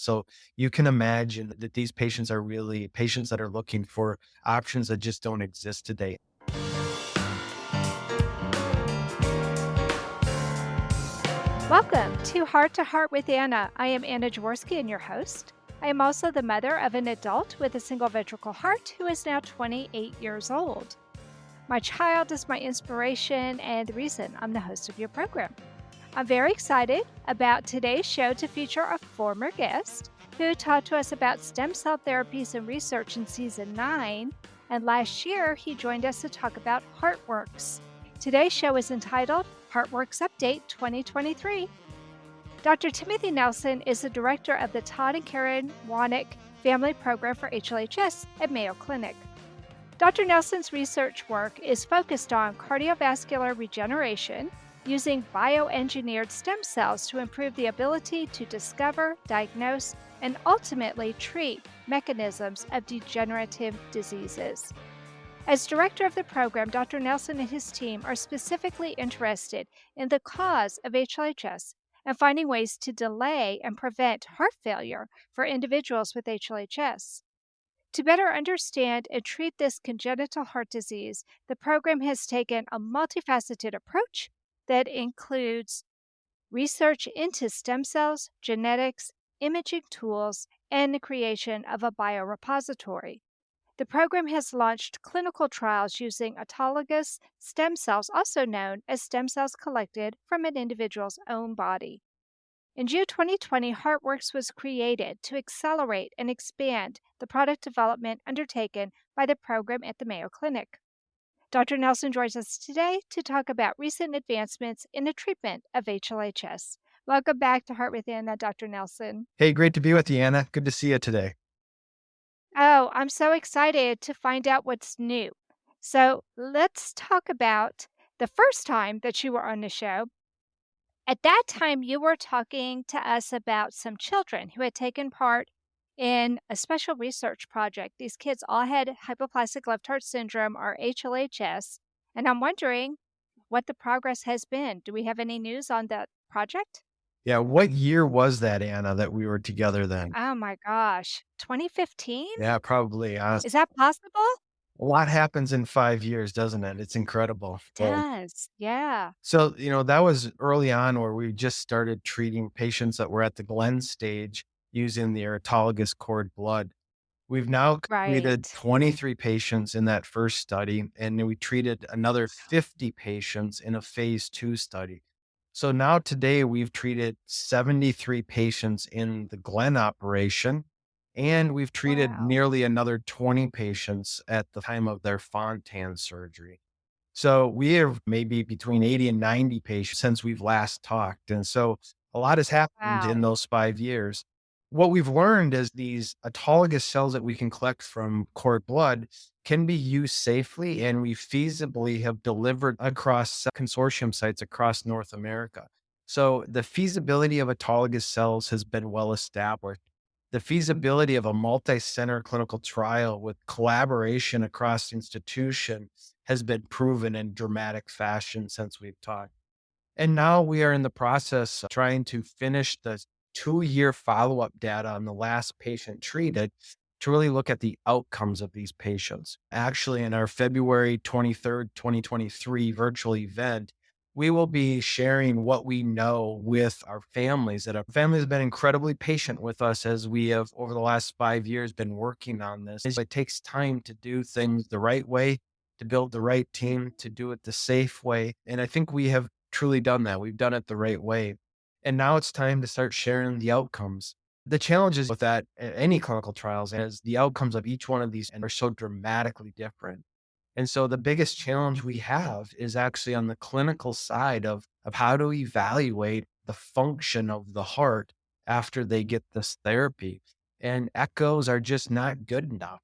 So you can imagine that these patients are really patients that are looking for options that just don't exist today. Welcome to Heart with Anna. I am Anna Jaworski and your host. I am also the mother of an adult with a single ventricle heart who is now 28 years old. My child is my inspiration and the reason I'm the host of your program. I'm very excited about today's show to feature a former guest who talked to us about stem cell therapies and research in season 9. And last year, he joined us to talk about HeartWorks. Today's show is entitled HeartWorks Update 2023. Dr. Timothy Nelson is the director of the Todd and Karen Wanek Family Program for HLHS at Mayo Clinic. Dr. Nelson's research work is focused on cardiovascular regeneration using bioengineered stem cells to improve the ability to discover, diagnose, and ultimately treat mechanisms of degenerative diseases. As director of the program, Dr. Nelson and his team are specifically interested in the cause of HLHS and finding ways to delay and prevent heart failure for individuals with HLHS. To better understand and treat this congenital heart disease, the program has taken a multifaceted approach that includes research into stem cells, genetics, imaging tools, and the creation of a biorepository. The program has launched clinical trials using autologous stem cells, also known as stem cells collected from an individual's own body. In June 2020, HeartWorks was created to accelerate and expand the product development undertaken by the program at the Mayo Clinic. Dr. Nelson joins us today to talk about recent advancements in the treatment of HLHS. Welcome back to Heart with Anna, Dr. Nelson. Hey, great to be with you, Anna. Good to see you today. Oh, I'm so excited to find out what's new. So let's talk about the first time that you were on the show. At that time, you were talking to us about some children who had taken part in a special research project. These kids all had hypoplastic left heart syndrome or HLHS, and I'm wondering what the progress has been. Do we have any news on that project? Yeah, what year was that, Anna, that we were together then? Oh my gosh, 2015? Yeah, probably. Is that possible? A lot happens in 5 years, doesn't it? It's incredible. Does. Yeah. So, that was early on where we just started treating patients that were at the Glen stage using the autologous cord blood. We've now completed Right. 23 patients in that first study, and then we treated another 50 patients in a phase 2 study. So now today we've treated 73 patients in the Glen operation, and we've treated Wow. nearly another 20 patients at the time of their Fontan surgery. So we have maybe between 80 and 90 patients since we've last talked. And so a lot has happened in Wow. those 5 years. What we've learned is these autologous cells that we can collect from cord blood can be used safely, and we feasibly have delivered across consortium sites across North America. So the feasibility of autologous cells has been well established. The feasibility of a multi-center clinical trial with collaboration across institutions has been proven in dramatic fashion since we've talked. And now we are in the process of trying to finish the 2-year follow-up data on the last patient treated to really look at the outcomes of these patients. Actually, in our February 23rd, 2023 virtual event, we will be sharing what we know with our families. That our family has been incredibly patient with us as we have, over the last 5 years, been working on this. It takes time to do things the right way, to build the right team, to do it the safe way. And I think we have truly done that. We've done it the right way. And now it's time to start sharing the outcomes. The challenges with that, any clinical trials, is the outcomes of each one of these are so dramatically different. And so the biggest challenge we have is actually on the clinical side of how to evaluate the function of the heart after they get this therapy. And echoes are just not good enough.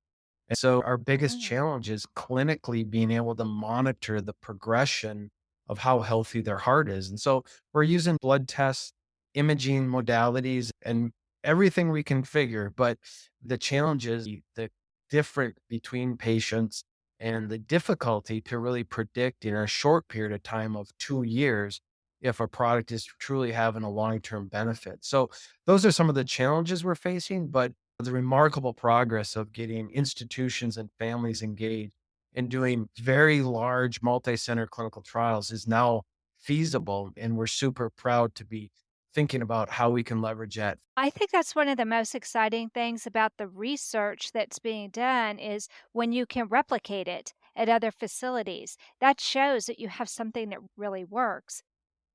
And so our biggest Mm. challenge is clinically being able to monitor the progression of how healthy their heart is. And so we're using blood tests, imaging modalities, and everything we can figure. But the challenge is the different between patients and the difficulty to really predict in a short period of time of 2 years if a product is truly having a long-term benefit. So those are some of the challenges we're facing, but the remarkable progress of getting institutions and families engaged in doing very large multi-center clinical trials is now feasible. And we're super proud to be thinking about how we can leverage that. I think that's one of the most exciting things about the research that's being done is when you can replicate it at other facilities. That shows that you have something that really works.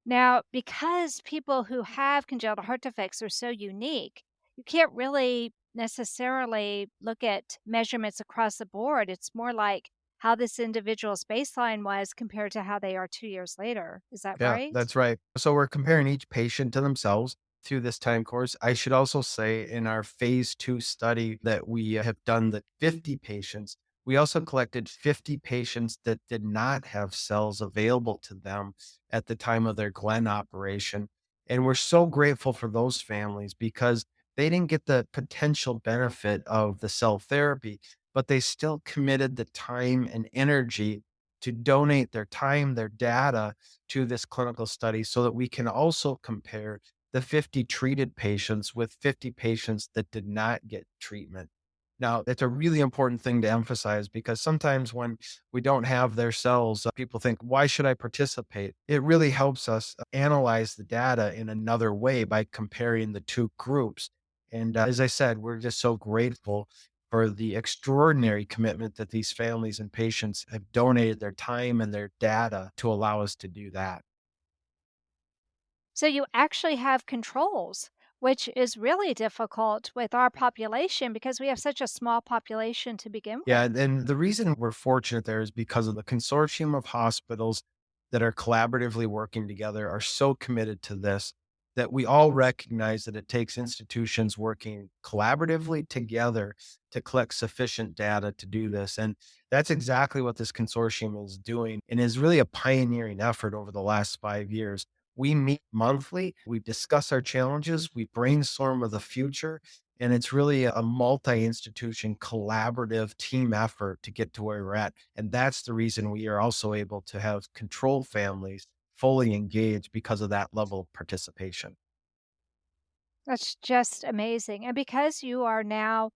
Now, because people who have congenital heart defects are so unique, you can't really necessarily look at measurements across the board. It's more like how this individual's baseline was compared to how they are 2 years later. Is that Yeah, right? that's right. So we're comparing each patient to themselves through this time course. I should also say in our phase 2 study that we have done the 50 patients, we also collected 50 patients that did not have cells available to them at the time of their Glenn operation. And we're so grateful for those families because they didn't get the potential benefit of the cell therapy, but they still committed the time and energy to donate their time, their data to this clinical study so that we can also compare the 50 treated patients with 50 patients that did not get treatment. Now, it's a really important thing to emphasize because sometimes when we don't have their cells, people think, why should I participate? It really helps us analyze the data in another way by comparing the two groups. And as I said, we're just so grateful for the extraordinary commitment that these families and patients have donated their time and their data to allow us to do that. So you actually have controls, which is really difficult with our population because we have such a small population to begin Yeah, with. and the reason we're fortunate there is because of the consortium of hospitals that are collaboratively working together are so committed to this that we all recognize that it takes institutions working collaboratively together to collect sufficient data to do this. And that's exactly what this consortium is doing and is really a pioneering effort over the last 5 years. We meet monthly, we discuss our challenges, we brainstorm of the future, and it's really a multi-institution collaborative team effort to get to where we're at. And that's the reason we are also able to have control families fully engaged because of that level of participation. That's just amazing. And because you are now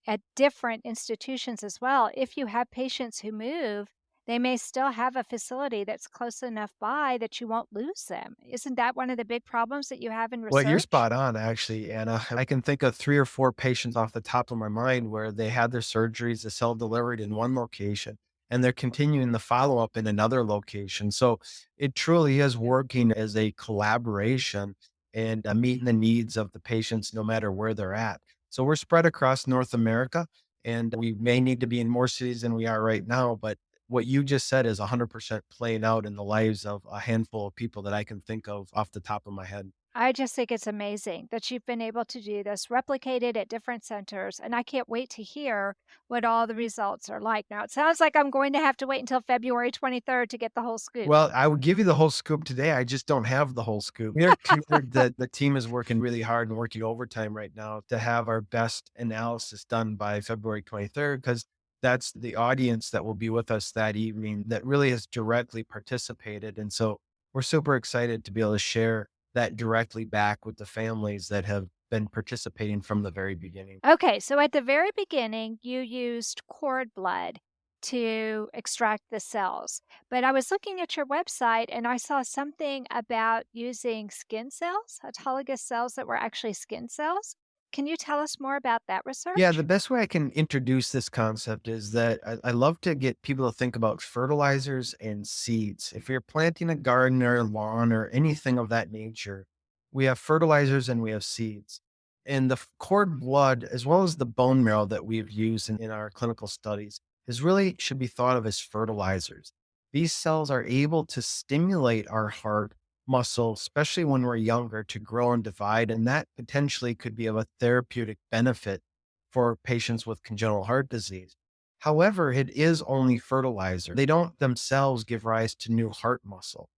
at different institutions as well, if you have patients who move, they may still have a facility that's close enough by that you won't lose them. Isn't that one of the big problems that you have in Well, you're research? spot on, actually, Anna. I can think of 3 or 4 patients off the top of my mind where they had their surgeries, the cell delivered in one location, and they're continuing the follow-up in another location. So it truly is working as a collaboration and meeting the needs of the patients no matter where they're at. So we're spread across North America, and we may need to be in more cities than we are right now, but what you just said is 100% playing out in the lives of a handful of people that I can think of off the top of my head. I just think it's amazing that you've been able to do this, replicate it at different centers, and I can't wait to hear what all the results are like. Now, it sounds like I'm going to have to wait until February 23rd to get the whole scoop. Well, I would give you the whole scoop today. I just don't have the whole scoop. We're committed that the team is working really hard and working overtime right now to have our best analysis done by February 23rd, because that's the audience that will be with us that evening that really has directly participated. And so we're super excited to be able to share that directly back with the families that have been participating from the very beginning. Okay, so at the very beginning, you used cord blood to extract the cells. But I was looking at your website and I saw something about using skin cells, autologous cells that were actually skin cells. Can you tell us more about that Yeah, research? the best way I can introduce this concept is that I love to get people to think about fertilizers and seeds. If you're planting a garden or a lawn or anything of that nature, we have fertilizers and we have seeds. And the cord blood, as well as the bone marrow that we've used in our clinical studies, is really should be thought of as fertilizers. These cells are able to stimulate our heart muscle, especially when we're younger, to grow and divide. And that potentially could be of a therapeutic benefit for patients with congenital heart disease. However, it is only fertilizer. They don't themselves give rise to new heart muscle.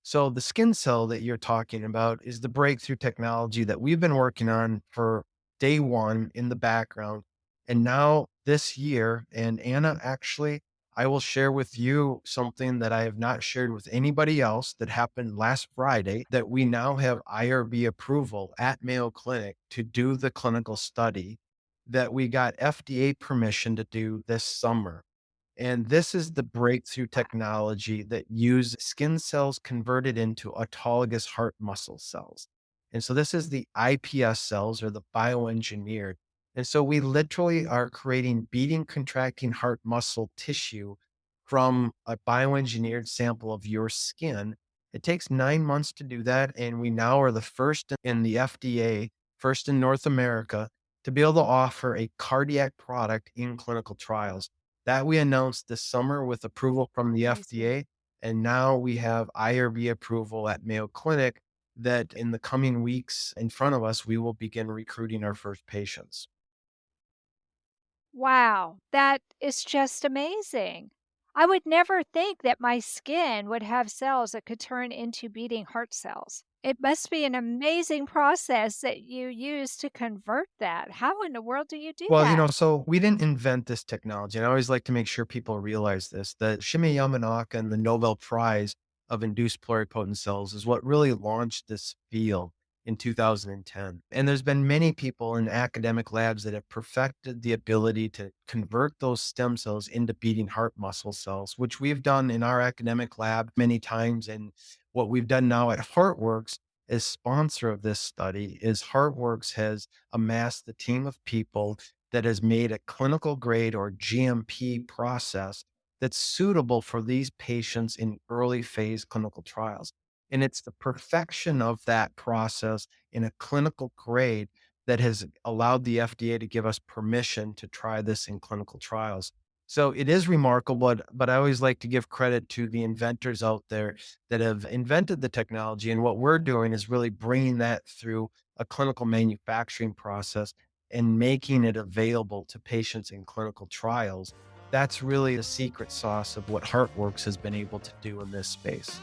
So the skin cell that you're talking about is the breakthrough technology that we've been working on for day one in the background. And now this year, and Anna actually I will share with you something that I have not shared with anybody else that happened last Friday, that we now have IRB approval at Mayo Clinic to do the clinical study that we got FDA permission to do this summer. And this is the breakthrough technology that use skin cells converted into autologous heart muscle cells. And so this is the IPS cells, or the bioengineered. And so we literally are creating beating, contracting heart muscle tissue from a bioengineered sample of your skin. It takes 9 months to do that. And we now are the first in the FDA, first in North America, to be able to offer a cardiac product in clinical trials. That we announced this summer with approval from the Amazing. FDA, and now we have IRB approval at Mayo Clinic that in the coming weeks in front of us, we will begin recruiting our first patients. Wow, that is just amazing. I would never think that my skin would have cells that could turn into beating heart cells. It must be an amazing process that you use to convert that. How in the world do you do Well, that? so we didn't invent this technology. And I always like to make sure people realize this, that Shinya Yamanaka and the Nobel Prize of induced pluripotent cells is what really launched this field in 2010. And there's been many people in academic labs that have perfected the ability to convert those stem cells into beating heart muscle cells, which we've done in our academic lab many times. And what we've done now at HeartWorks as sponsor of this study is HeartWorks has amassed the team of people that has made a clinical grade or GMP process that's suitable for these patients in early phase clinical trials. And it's the perfection of that process in a clinical grade that has allowed the FDA to give us permission to try this in clinical trials. So it is remarkable, but I always like to give credit to the inventors out there that have invented the technology. And what we're doing is really bringing that through a clinical manufacturing process and making it available to patients in clinical trials. That's really the secret sauce of what HeartWorks has been able to do in this space.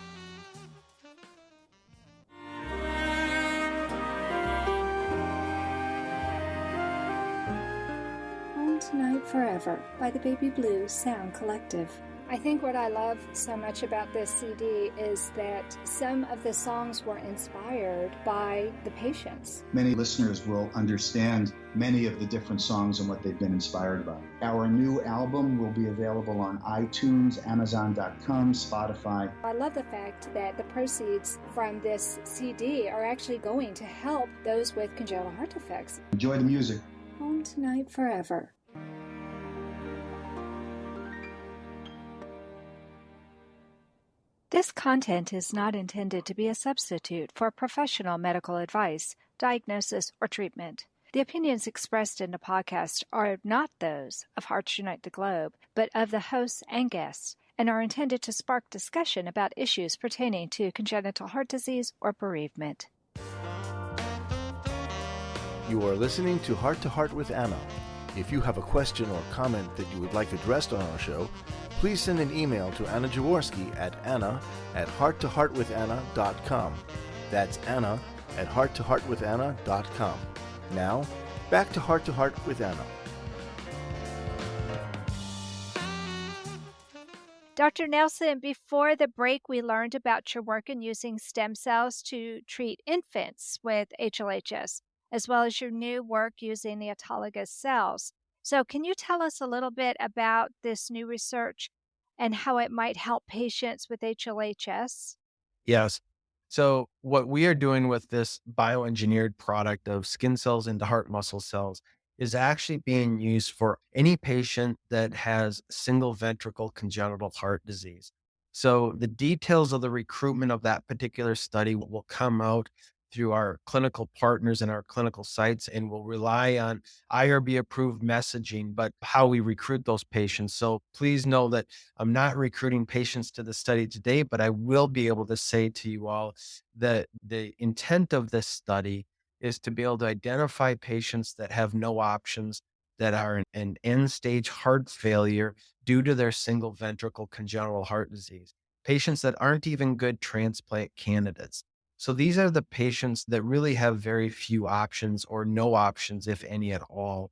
Home Tonight Forever by the Baby Blue Sound Collective. I think what I love so much about this CD is that some of the songs were inspired by the patients. Many listeners will understand many of the different songs and what they've been inspired by. Our new album will be available on iTunes, Amazon.com, Spotify. I love the fact that the proceeds from this CD are actually going to help those with congenital heart defects. Enjoy the music. Home Tonight Forever. This content is not intended to be a substitute for professional medical advice, diagnosis, or treatment. The opinions expressed in the podcast are not those of Hearts Unite the Globe, but of the hosts and guests, and are intended to spark discussion about issues pertaining to congenital heart disease or bereavement. You are listening to Heart with Anna. If you have a question or comment that you would like addressed on our show, please send an email to Anna Jaworski at anna@hearttoheartwithanna.com. That's anna@hearttoheartwithanna.com. Now, back to Heart with Anna. Dr. Nelson, before the break, we learned about your work in using stem cells to treat infants with HLHS, as well as your new work using the autologous cells. So, can you tell us a little bit about this new research and how it might help patients with HLHS? Yes. So what we are doing with this bioengineered product of skin cells into heart muscle cells is actually being used for any patient that has single ventricle congenital heart disease. So the details of the recruitment of that particular study will come out through our clinical partners and our clinical sites, and will rely on IRB approved messaging, but how we recruit those patients. So please know that I'm not recruiting patients to the study today, but I will be able to say to you all that the intent of this study is to be able to identify patients that have no options, that are in an end stage heart failure due to their single ventricle congenital heart disease, patients that aren't even good transplant candidates. So these are the patients that really have very few options or no options, if any at all.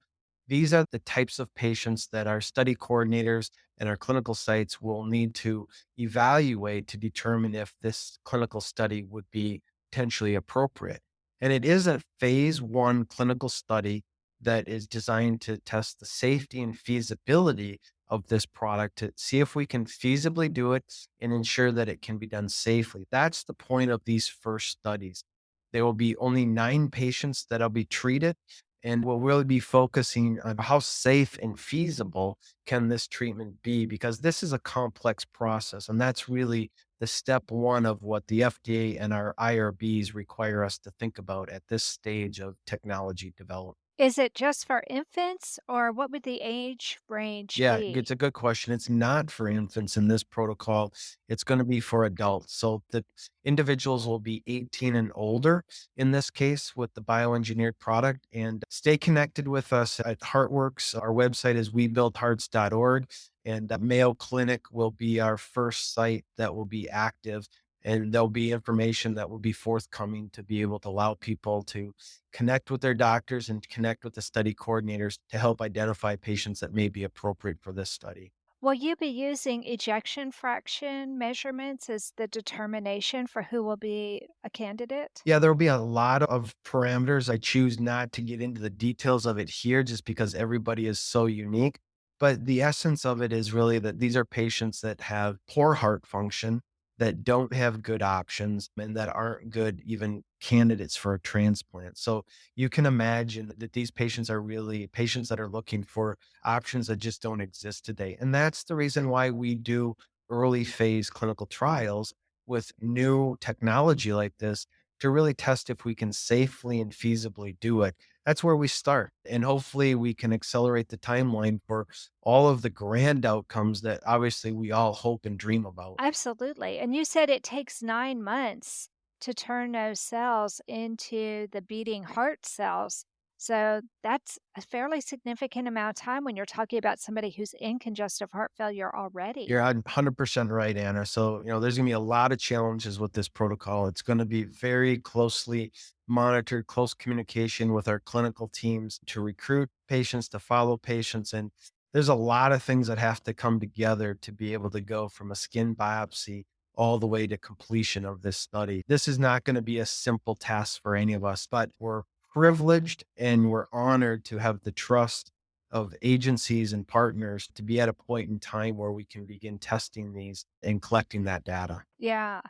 These are the types of patients that our study coordinators and our clinical sites will need to evaluate to determine if this clinical study would be potentially appropriate. And it is a phase one clinical study that is designed to test the safety and feasibility of this product to see if we can feasibly do it and ensure that it can be done safely. That's the point of these first studies. There will be only 9 patients that'll be treated, and we'll really be focusing on how safe and feasible can this treatment be, because this is a complex process. And that's really the step one of what the FDA and our IRBs require us to think about at this stage of technology development. Is it just for infants or what would the age range Yeah, it's be? a good question. It's not for infants in this protocol. It's going to be for adults. So the individuals will be 18 and older in this case with the bioengineered product. And stay connected with us at HeartWorks. Our website is webuildhearts.org. And Mayo Clinic will be our first site that will be active. And there'll be information that will be forthcoming to be able to allow people to connect with their doctors and connect with the study coordinators to help identify patients that may be appropriate for this study. Will you be using ejection fraction measurements as the determination for who will be a candidate? Yeah, there will be a lot of parameters. I choose not to get into the details of it here just because everybody is so unique. But the essence of it is really that these are patients that have poor heart function, that don't have good options, and that aren't good even candidates for a transplant. So you can imagine that these patients are really patients that are looking for options that just don't exist today. And that's the reason why we do early phase clinical trials with new technology like this to really test if we can safely and feasibly do it. That's where we start. And hopefully we can accelerate the timeline for all of the grand outcomes that obviously we all hope and dream about. Absolutely. And you said it takes 9 months to turn those cells into the beating heart cells. So that's a fairly significant amount of time when you're talking about somebody who's in congestive heart failure already. You're 100% right, Anna. So, there's going to be a lot of challenges with this protocol. It's going to be very closely monitored, close communication with our clinical teams to recruit patients, to follow patients. And there's a lot of things that have to come together to be able to go from a skin biopsy all the way to completion of this study. This is not going to be a simple task for any of us, but we're privileged and we're honored to have the trust of agencies and partners to be at a point in time where we can begin testing these and collecting that data. Yeah.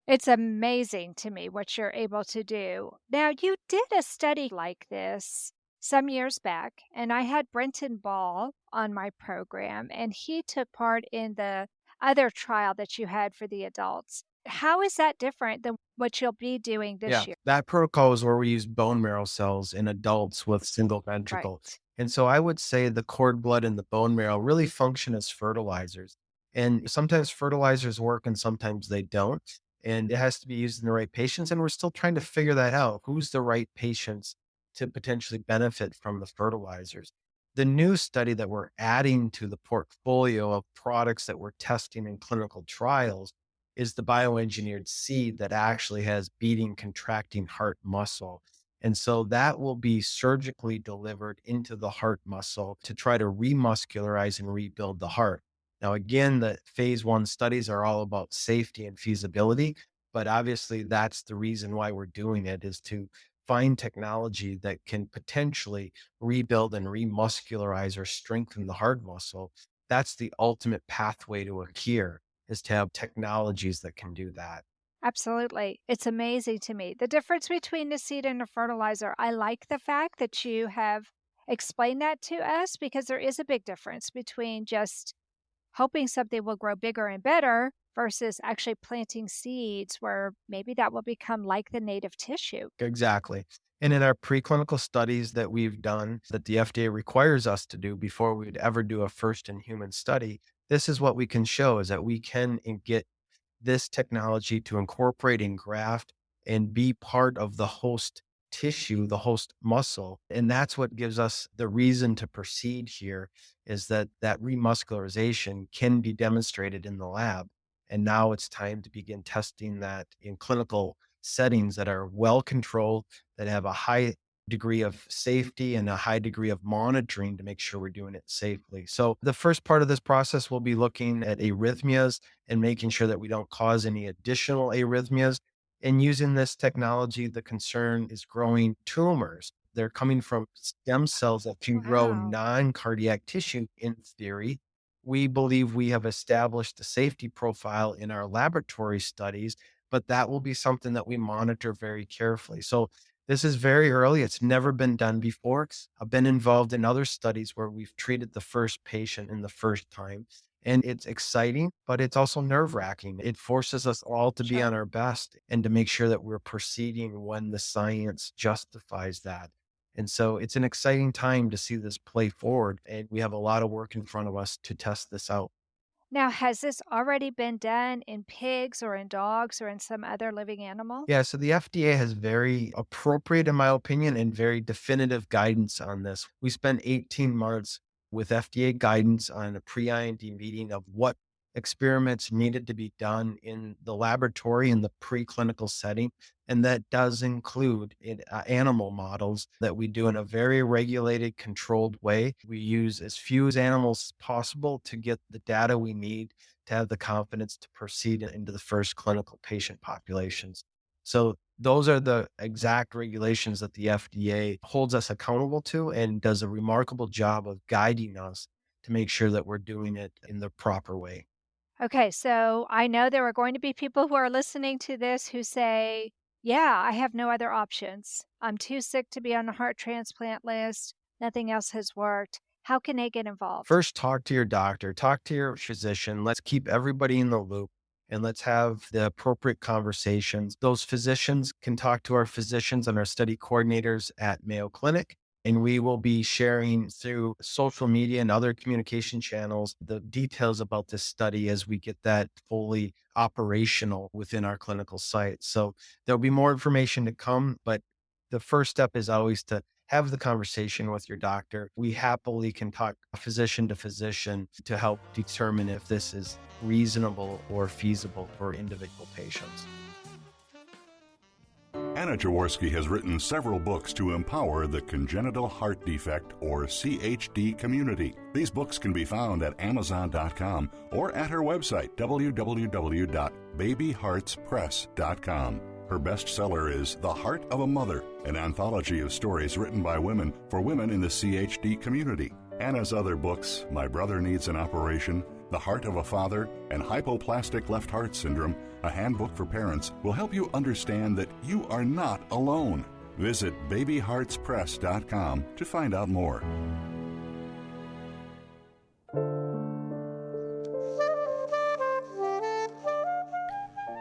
It's amazing to me what you're able to do. Now, you did a study like this some years back, and I had Brenton Ball on my program, and he took part in the other trial that you had for the adults. How is that different than what you'll be doing Yeah, this year? that protocol is where we use bone marrow cells in adults with single ventricle. Right. And so I would say the cord blood and the bone marrow really function as fertilizers. And sometimes fertilizers work and sometimes they don't. And it has to be used in the right patients. And we're still trying to figure that out. Who's the right patients to potentially benefit from the fertilizers? The new study that we're adding to the portfolio of products that we're testing in clinical trials is the bioengineered seed that actually has beating, contracting heart muscle. And so that will be surgically delivered into the heart muscle to try to remuscularize and rebuild the heart. Now, again, the phase one studies are all about safety and feasibility, but obviously that's the reason why we're doing it is to find technology that can potentially rebuild and remuscularize or strengthen the heart muscle. That's the ultimate pathway to a cure is to have technologies that can do that. Absolutely. It's amazing to me. The difference between a seed and a fertilizer, I like the fact that you have explained that to us because there is a big difference between just hoping something will grow bigger and better versus actually planting seeds where maybe that will become like the native tissue. Exactly. And in our preclinical studies that we've done that the FDA requires us to do before we'd ever do a first in human study, this is what we can show is that we can get this technology to incorporate and graft and be part of the host tissue, the host muscle. And that's what gives us the reason to proceed here is that that remuscularization can be demonstrated in the lab. And now it's time to begin testing that in clinical settings that are well controlled, that have a high degree of safety and a high degree of monitoring to make sure we're doing it safely. So the first part of this process will be looking at arrhythmias and making sure that we don't cause any additional arrhythmias. And using this technology, the concern is growing tumors. They're coming from stem cells that can grow Wow. non-cardiac tissue in theory. We believe we have established a safety profile in our laboratory studies, but that will be something that we monitor very carefully. So this is very early. It's never been done before. I've been involved in other studies where we've treated the first patient in the first time. And it's exciting, but it's also nerve wracking. It forces us all to be on Sure. our best and to make sure that we're proceeding when the science justifies that. And so it's an exciting time to see this play forward. And we have a lot of work in front of us to test this out. Now, has this already been done in pigs or in dogs or in some other living animal? Yeah, so the FDA has very appropriate, in my opinion, and very definitive guidance on this. We spent 18 months with FDA guidance on a pre-IND meeting of what experiments needed to be done in the laboratory in the preclinical setting. And that does include animal models that we do in a very regulated, controlled way. We use as few as animals as possible to get the data we need to have the confidence to proceed into the first clinical patient populations. So those are the exact regulations that the FDA holds us accountable to and does a remarkable job of guiding us to make sure that we're doing it in the proper way. Okay, so I know there are going to be people who are listening to this who say, yeah, I have no other options. I'm too sick to be on the heart transplant list. Nothing else has worked. How can they get involved? First, talk to your doctor, talk to your physician. Let's keep everybody in the loop and let's have the appropriate conversations. Those physicians can talk to our physicians and our study coordinators at Mayo Clinic. And we will be sharing through social media and other communication channels the details about this study as we get that fully operational within our clinical site. So there'll be more information to come, but the first step is always to have the conversation with your doctor. We happily can talk physician to physician to help determine if this is reasonable or feasible for individual patients. Anna Jaworski has written several books to empower the congenital heart defect or CHD community. These books can be found at Amazon.com or at her website, www.babyheartspress.com. Her bestseller is The Heart of a Mother, an anthology of stories written by women for women in the CHD community. Anna's other books, My Brother Needs an Operation, The Heart of a Father, and Hypoplastic Left Heart Syndrome, a handbook for parents, will help you understand that you are not alone. Visit babyheartspress.com to find out more.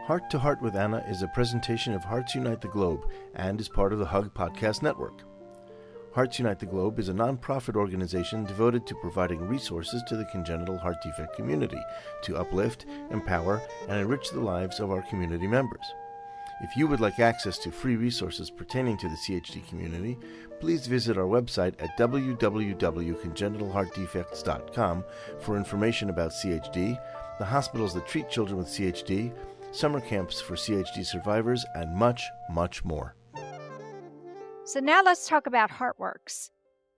Heart to Heart with Anna is a presentation of Hearts Unite the Globe and is part of the Hug Podcast Network. Hearts Unite the Globe is a nonprofit organization devoted to providing resources to the congenital heart defect community to uplift, empower, and enrich the lives of our community members. If you would like access to free resources pertaining to the CHD community, please visit our website at www.congenitalheartdefects.com for information about CHD, the hospitals that treat children with CHD, summer camps for CHD survivors, and much, much more. So now let's talk about HeartWorks.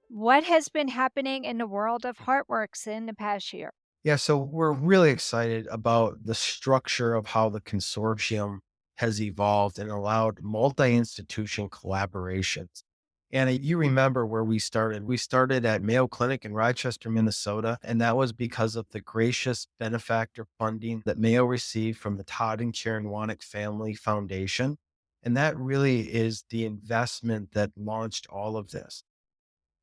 What has been happening in the world of HeartWorks in the past year? Yeah, so we're really excited about the structure of how the consortium has evolved and allowed multi-institution collaborations. And you remember where we started. We started at Mayo Clinic in Rochester, Minnesota, and that was because of the gracious benefactor funding that Mayo received from the Todd and Karen Wanek Family Foundation. And that really is the investment that launched all of this.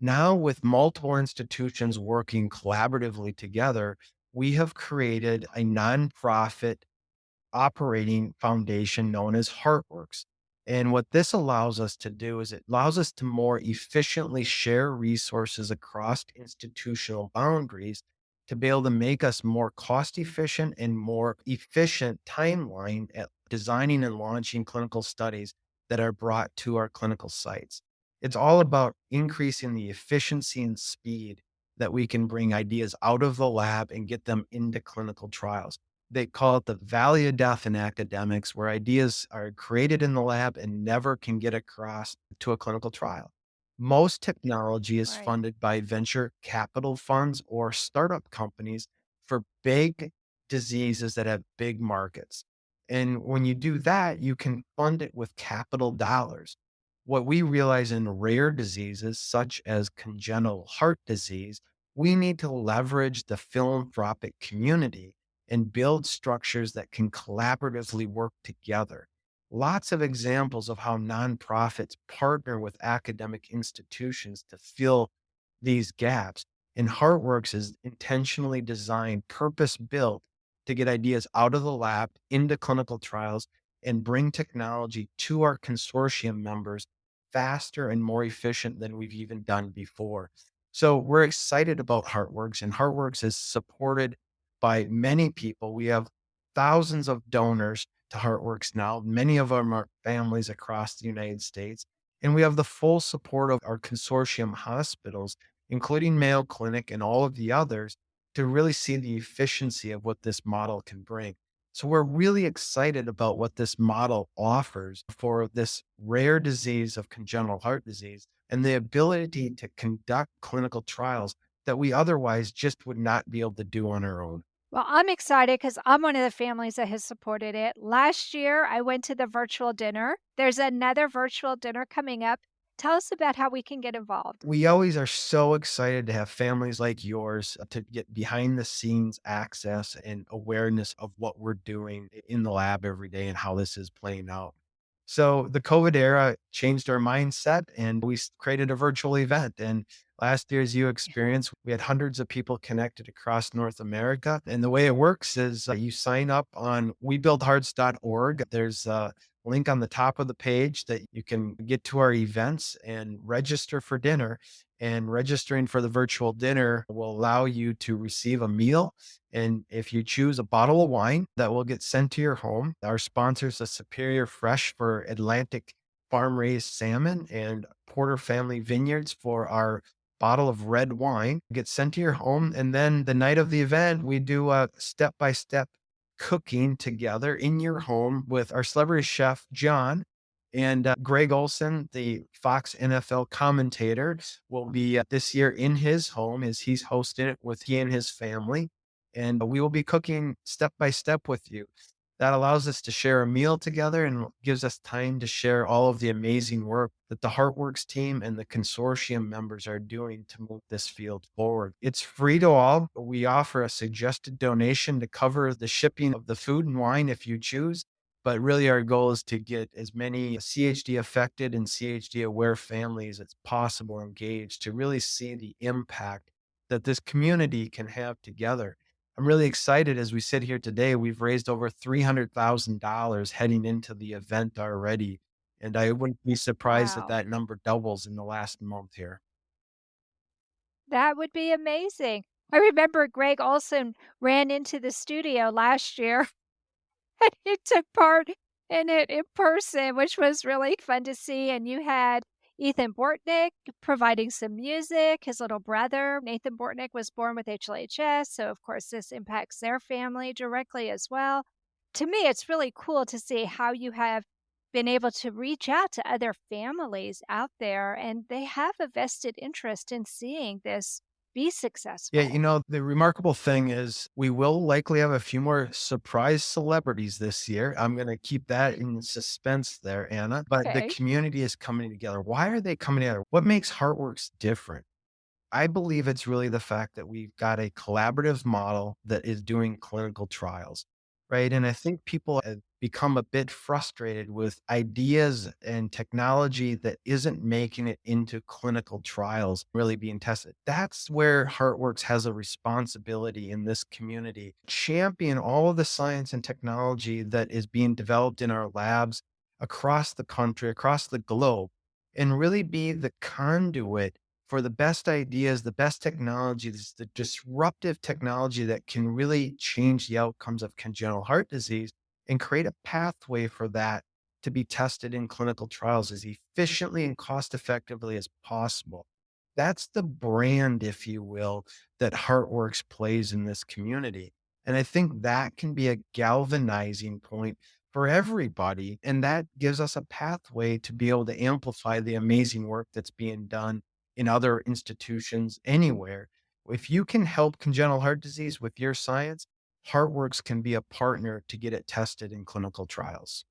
Now, with multiple institutions working collaboratively together, we have created a nonprofit operating foundation known as HeartWorks. And what this allows us to do is it allows us to more efficiently share resources across institutional boundaries to be able to make us more cost efficient and more efficient timeline at designing and launching clinical studies that are brought to our clinical sites. It's all about increasing the efficiency and speed that we can bring ideas out of the lab and get them into clinical trials. They call it the valley of death in academics, where ideas are created in the lab and never can get across to a clinical trial. Most technology is Right. funded by venture capital funds or startup companies for big diseases that have big markets. And when you do that, you can fund it with capital dollars. What we realize in rare diseases, such as congenital heart disease, we need to leverage the philanthropic community and build structures that can collaboratively work together. Lots of examples of how nonprofits partner with academic institutions to fill these gaps. And HeartWorks is intentionally designed, purpose built to get ideas out of the lab into clinical trials and bring technology to our consortium members faster and more efficient than we've even done before. So we're excited about HeartWorks, and HeartWorks is supported by many people. We have thousands of donors to HeartWorks now. Many of them are families across the United States. And we have the full support of our consortium hospitals, including Mayo Clinic and all of the others, to really see the efficiency of what this model can bring. So we're really excited about what this model offers for this rare disease of congenital heart disease and the ability to conduct clinical trials that we otherwise just would not be able to do on our own. Well, I'm excited because I'm one of the families that has supported it. Last year, I went to the virtual dinner. There's another virtual dinner coming up. Tell us about how we can get involved. We always are so excited to have families like yours to get behind the scenes access and awareness of what we're doing in the lab every day and how this is playing out. So the COVID era changed our mindset and we created a virtual event. And last year, as you experienced, we had hundreds of people connected across North America. And the way it works is you sign up on webuildhearts.org. There's a link on the top of the page that you can get to our events and register for dinner. And registering for the virtual dinner will allow you to receive a meal. And if you choose a bottle of wine that will get sent to your home, our sponsors, a Superior Fresh for Atlantic farm raised salmon and Porter Family Vineyards for our bottle of red wine, gets sent to your home. And then the night of the event, we do a step by step cooking together in your home with our celebrity chef, John. And Greg Olson, the Fox NFL commentator, will be this year in his home as he's hosting it with he and his family. And we will be cooking step by step with you. That allows us to share a meal together and gives us time to share all of the amazing work that the HeartWorks team and the consortium members are doing to move this field forward. It's free to all. We offer a suggested donation to cover the shipping of the food and wine if you choose. But really, our goal is to get as many CHD affected and CHD aware families as possible engaged to really see the impact that this community can have together. I'm really excited as we sit here today. We've raised over $300,000 heading into the event already. And I wouldn't be surprised if Wow. that number doubles in the last month here. That would be amazing. I remember Greg Olson ran into the studio last year and he took part in it in person, which was really fun to see. And you had Ethan Bortnick providing some music. His little brother, Nathan Bortnick, was born with HLHS. So, of course, this impacts their family directly as well. To me, it's really cool to see how you have been able to reach out to other families out there, and they have a vested interest in seeing this be Yeah, successful. the remarkable thing is we will likely have a few more surprise celebrities this year. I'm going to keep that in suspense there, Anna. But the Okay. community is coming together. Why are they coming together? What makes HeartWorks different? I believe it's really the fact that we've got a collaborative model that is doing clinical trials, right? And I think people have become a bit frustrated with ideas and technology that isn't making it into clinical trials really being tested. That's where HeartWorks has a responsibility in this community. Champion all of the science and technology that is being developed in our labs across the country, across the globe, and really be the conduit for the best ideas, the best technologies, the disruptive technology that can really change the outcomes of congenital heart disease and create a pathway for that to be tested in clinical trials as efficiently and cost effectively as possible. That's the brand, if you will, that HeartWorks plays in this community. And I think that can be a galvanizing point for everybody. And that gives us a pathway to be able to amplify the amazing work that's being done in other institutions anywhere. If you can help congenital heart disease with your science, HeartWorks can be a partner to get it tested in clinical trials.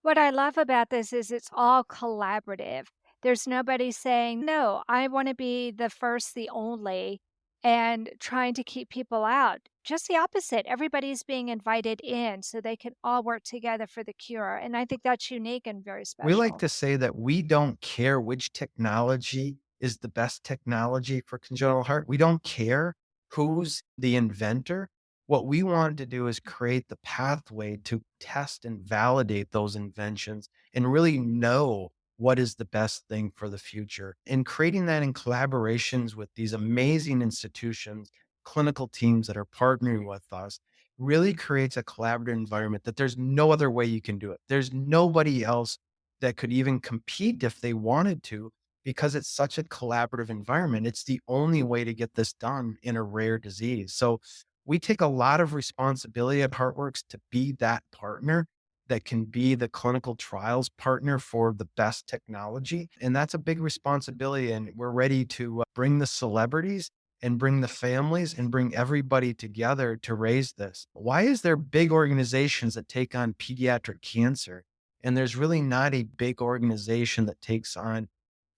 What I love about this is it's all collaborative. There's nobody saying, no, I want to be the first, the only, and trying to keep people out. Just the opposite. Everybody's being invited in so they can all work together for the cure. And I think that's unique and very We like special. to say that we don't care which technology is the best technology for congenital heart. We don't care who's the inventor. What we want to do is create the pathway to test and validate those inventions and really know what is the best thing for the future. And creating that in collaborations with these amazing institutions, clinical teams that are partnering with us really creates a collaborative environment that there's no other way you can do it. There's nobody else that could even compete if they wanted to, because it's such a collaborative environment. It's the only way to get this done in a rare disease. So we take a lot of responsibility at HeartWorks to be that partner that can be the clinical trials partner for the best technology. And that's a big responsibility. And we're ready to bring the celebrities and bring the families and bring everybody together to raise this. Why is there big organizations that take on pediatric cancer? And there's really not a big organization that takes on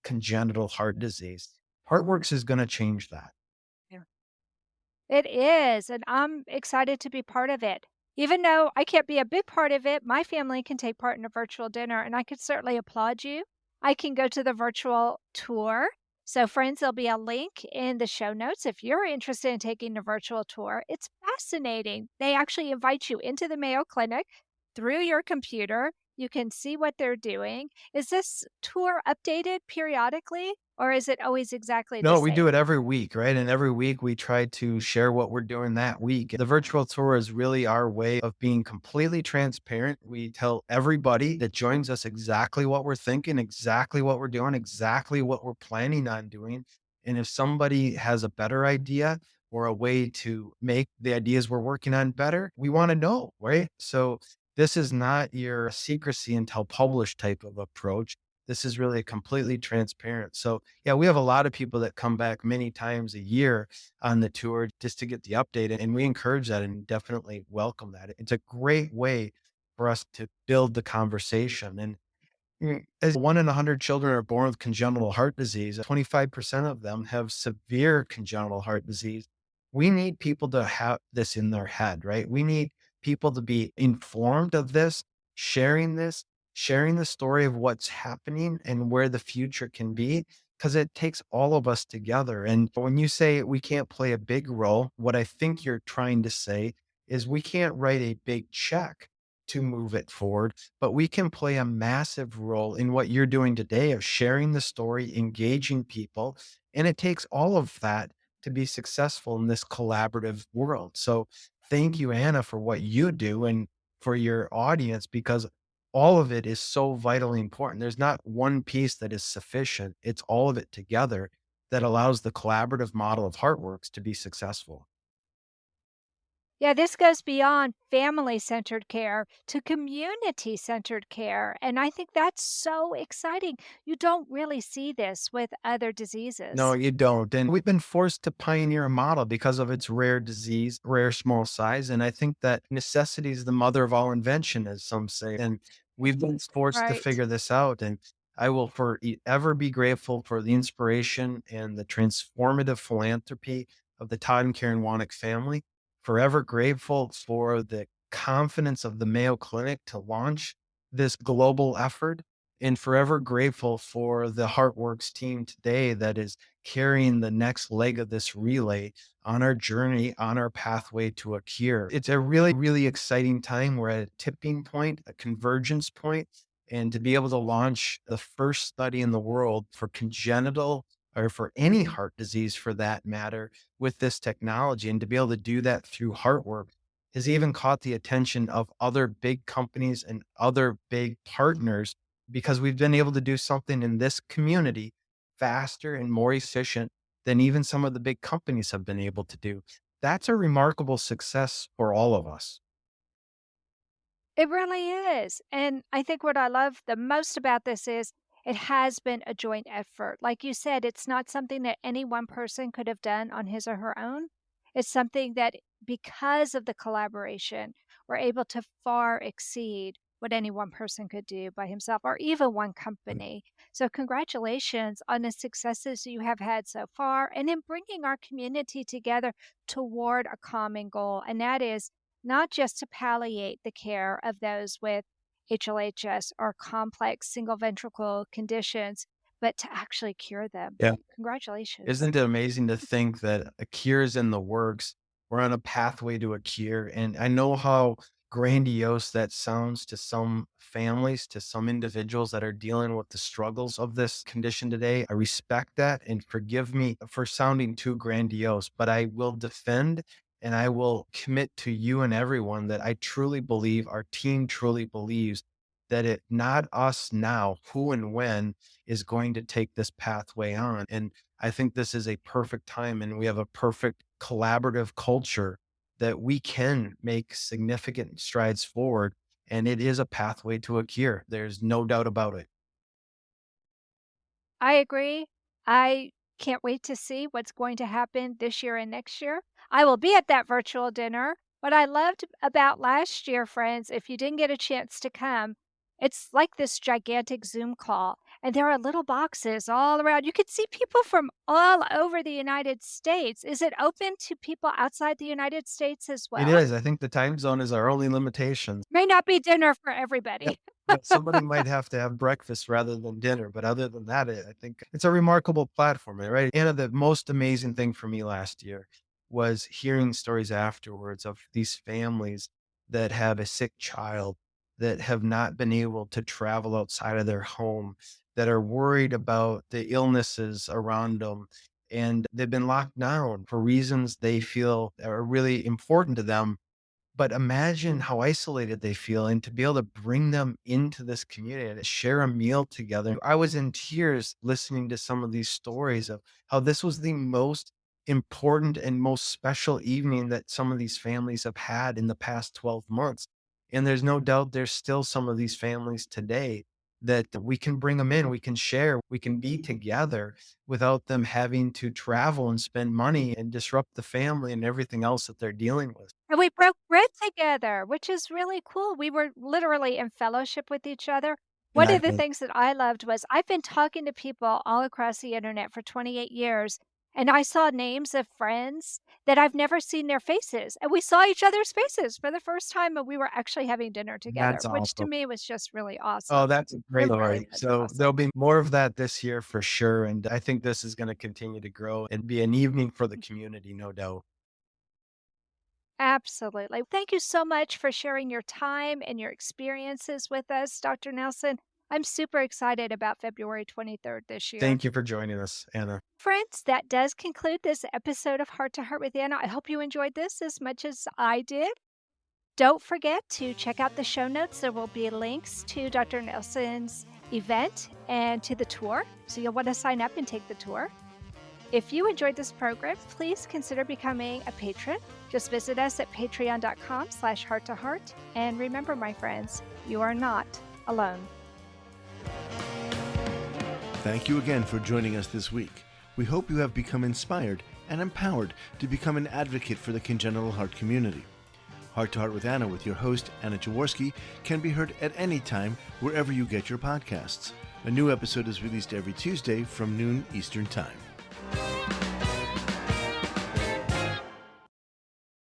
congenital heart disease. HeartWorks is going to change that. It is, and I'm excited to be part of it. Even though I can't be a big part of it, my family can take part in a virtual dinner, and I could certainly applaud you. I can go to the virtual tour. So, friends, there'll be a link in the show notes if you're interested in taking the virtual tour. It's fascinating. They actually invite you into the Mayo Clinic through your computer. You can see what they're doing. Is this tour updated periodically, or is it always exactly the No, we do same? it every week, right? And every week we try to share what we're doing that week. The virtual tour is really our way of being completely transparent. We tell everybody that joins us exactly what we're thinking, exactly what we're doing, exactly what we're planning on doing. And if somebody has a better idea or a way to make the ideas we're working on better, we want to know, right? So this is not your secrecy until published type of approach. This is really completely transparent. So, yeah, we have a lot of people that come back many times a year on the tour just to get the update. And we encourage that and definitely welcome that. It's a great way for us to build the conversation. And as 1 in 100 children are born with congenital heart disease, 25% of them have severe congenital heart disease. We need people to have this in their head, right? We need people to be informed of this, sharing the story of what's happening and where the future can be, because it takes all of us together. And when you say we can't play a big role, what I think you're trying to say is we can't write a big check to move it forward, but we can play a massive role in what you're doing today of sharing the story, engaging people. And it takes all of that to be successful in this collaborative world. So thank you, Anna, for what you do and for your audience, because all of it is so vitally important. There's not one piece that is sufficient. It's all of it together that allows the collaborative model of HeartWorks to be successful. Yeah, this goes beyond family centered care to community centered care. And I think that's so exciting. You don't really see this with other No, diseases. you don't. And we've been forced to pioneer a model because of its rare disease, rare small size. And I think that necessity is the mother of all invention, as some say. And we've been forced to Right. figure this out. And I will forever be grateful for the inspiration and the transformative philanthropy of the Todd and Karen Wanek family. Forever grateful for the confidence of the Mayo Clinic to launch this global effort, and forever grateful for the HeartWorks team today that is carrying the next leg of this relay on our journey, on our pathway to a cure. It's a really, really exciting time. We're at a tipping point, a convergence point, and to be able to launch the first study in the world for congenital or for any heart disease for that matter with this technology, and to be able to do that through HeartWorks has even caught the attention of other big companies and other big partners, because we've been able to do something in this community faster and more efficient than even some of the big companies have been able to do. That's a remarkable success for all of us. It really is. And I think what I love the most about this is it has been a joint effort. Like you said, it's not something that any one person could have done on his or her own. It's something that, because of the collaboration, we're able to far exceed what any one person could do by himself or even one company. So, congratulations on the successes you have had so far and in bringing our community together toward a common goal. And that is not just to palliate the care of those with HLHS or complex single ventricle conditions, but to actually cure them. Yeah. Congratulations. Isn't it amazing to think that a cure is in the works? We're on a pathway to a cure. And I know how grandiose that sounds to some families, to some individuals that are dealing with the struggles of this condition today. I respect that and forgive me for sounding too grandiose, but I will defend and I will commit to you and everyone that I truly believe, our team truly believes that it not us now, who and when is going to take this pathway on. And I think this is a perfect time and we have a perfect collaborative culture that we can make significant strides forward. And it is a pathway to a cure. There's no doubt about it. I agree. I can't wait to see what's going to happen this year and next year. I will be at that virtual dinner. What I loved about last year, friends, if you didn't get a chance to come, it's like this gigantic Zoom call, and there are little boxes all around. You could see people from all over the United States. Is it open to people outside the United States as It well? is. I think the time zone is our only limitation. May not be dinner for Yep. everybody. But somebody might have to have breakfast rather than dinner. But other than that, I think it's a remarkable platform, right? Anna, the most amazing thing for me last year was hearing stories afterwards of these families that have a sick child that have not been able to travel outside of their home, that are worried about the illnesses around them. And they've been locked down for reasons they feel are really important to them, but imagine how isolated they feel and to be able to bring them into this community and share a meal together. I was in tears listening to some of these stories of how this was the most important and most special evening that some of these families have had in the past 12 months. And there's no doubt there's still some of these families today that we can bring them in, we can share, we can be together without them having to travel and spend money and disrupt the family and everything else that they're dealing with. And we broke bread together, which is really cool. We were literally in fellowship with each other. One of the Exactly. things that I loved was I've been talking to people all across the internet for 28 years, and I saw names of friends that I've never seen their faces. And we saw each other's faces for the first time, and we were actually having dinner together, That's which to awesome. me was just really Oh, awesome. that's a It great really story. was So awesome. there'll be more of that this year for sure. And I think this is going to continue to grow and be an evening for the community, no doubt. Absolutely. Thank you so much for sharing your time and your experiences with us, Dr. Nelson. I'm super excited about February 23rd this year. Thank you for joining us, Anna. Friends, that does conclude this episode of Heart to Heart with Anna. I hope you enjoyed this as much as I did. Don't forget to check out the show notes. There will be links to Dr. Nelson's event and to the tour. So you'll want to sign up and take the tour. If you enjoyed this program, please consider becoming a patron. Just visit us at patreon.com/heart-to-heart. And remember, my friends, you are not alone. Thank you again for joining us this week. We hope you have become inspired and empowered to become an advocate for the congenital heart community. Heart to Heart with Anna with your host, Anna Jaworski, can be heard at any time wherever you get your podcasts. A new episode is released every Tuesday from noon Eastern Time.